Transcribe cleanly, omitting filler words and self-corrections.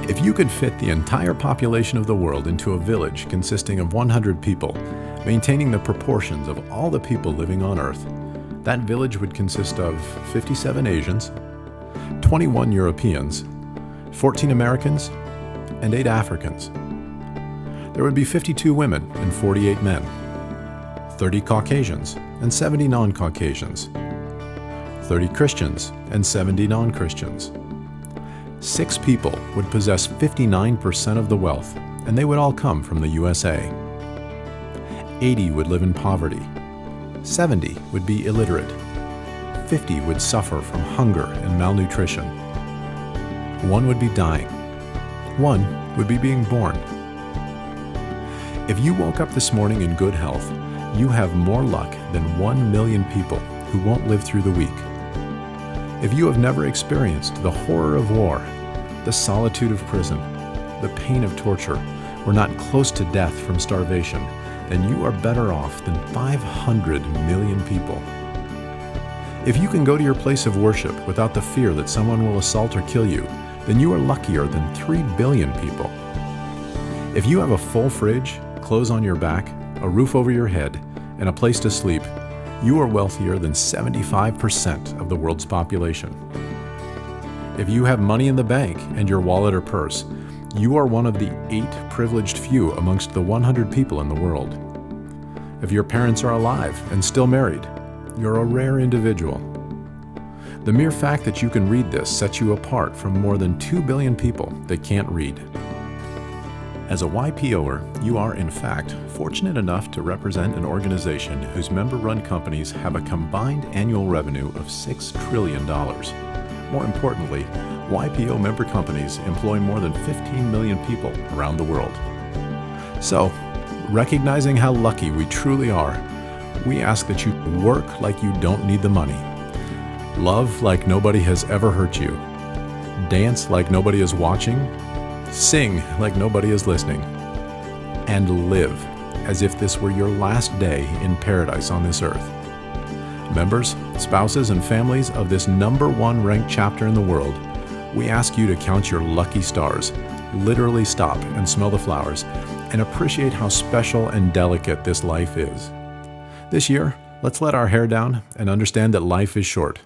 If you could fit the entire population of the world into a village consisting of 100 people, maintaining the proportions of all the people living on Earth, that village would consist of 57 Asians, 21 Europeans, 14 Americans, and 8 Africans. There would be 52 women and 48 men, 30 Caucasians and 70 non-Caucasians, 30 Christians and 70 non-Christians. 6 people would possess 59% of the wealth, and they would all come from the USA. 80 would live in poverty. 70 would be illiterate. 50 would suffer from hunger and malnutrition. 1 would be dying. 1 would be being born. If you woke up this morning in good health, you have more luck than 1 million people who won't live through the week. If you have never experienced the horror of war, the solitude of prison, the pain of torture, or not close to death from starvation, then you are better off than 500 million people. If you can go to your place of worship without the fear that someone will assault or kill you, then you are luckier than 3 billion people. If you have a full fridge, clothes on your back, a roof over your head, and a place to sleep, you are wealthier than 75% of the world's population. If you have money in the bank and your wallet or purse, you are one of the 8 privileged few amongst the 100 people in the world. If your parents are alive and still married, you're a rare individual. The mere fact that you can read this sets you apart from more than 2 billion people that can't read. As a YPOer, you are in fact fortunate enough to represent an organization whose member-run companies have a combined annual revenue of $6 trillion. More importantly, YPO member companies employ more than 15 million people around the world. So, recognizing how lucky we truly are, we ask that you work like you don't need the money, love like nobody has ever hurt you, dance like nobody is watching, sing like nobody is listening, and live as if this were your last day in paradise on this earth. Members, spouses, and families of this #1 ranked chapter in the world, we ask you to count your lucky stars, literally stop and smell the flowers, and appreciate how special and delicate this life is. This year, let's let our hair down and understand that life is short.